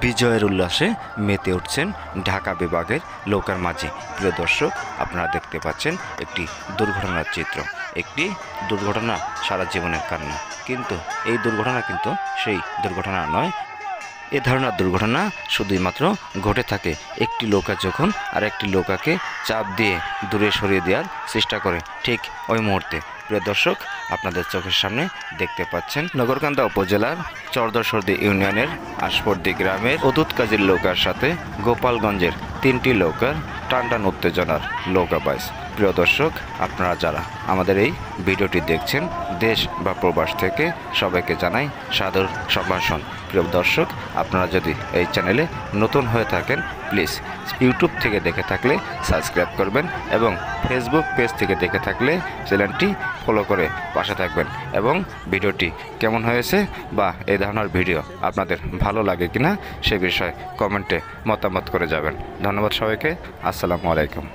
বিজয়ের উল্লাসে মেতে উঠছেন ঢাকা বিভাগের নৌকার মাঝি। প্রিয় দর্শক, আপনারা দেখতে পাচ্ছেন একটি দুর্ঘটনার চিত্র। একটি দুর্ঘটনা সারা জীবনের কান্না, কিন্তু এই দুর্ঘটনা কিন্তু সেই দুর্ঘটনা নয়। এ ধরনের দুর্ঘটনা শুধুই মাত্র ঘটে থাকে একটি নৌকা যখন আর একটি নৌকাকে চাপ দিয়ে দূরে সরিয়ে দেওয়ার চেষ্টা করে, ঠিক ওই মুহূর্তে। প্রিয় দর্শক, আপনাদের চোখের সামনে দেখতে পাচ্ছেন নগরকান্দা উপজেলার চরদরসর্দি ইউনিয়নের আশফর্দি গ্রামের অদূত কাজীর নৌকার সাথে গোপালগঞ্জের 3টি নৌকার টানটান উত্তেজনার নৌকা বাইচ। প্রিয় দর্শক, আপনারা যারা আমাদের এই ভিডিওটি দেখছেন দেশ বা প্রবাস থেকে, সবাইকে জানাই সাদর সম্ভাষণ। প্রিয় দর্শক, আপনারা যদি এই চ্যানেলে নতুন হয়ে থাকেন, প্লিজ ইউটিউব থেকে দেখে থাকলে সাবস্ক্রাইব করবেন এবং ফেসবুক পেজ থেকে দেখে থাকলে চ্যানেলটি ফলো করে পাশে থাকবেন। এবং ভিডিওটি কেমন হয়েছে বা এই ধরনের ভিডিও আপনাদের ভালো লাগে কিনা সে বিষয়ে কমেন্টে মতামত করে যাবেন। ধন্যবাদ সবাইকে। আসসালামু আলাইকুম।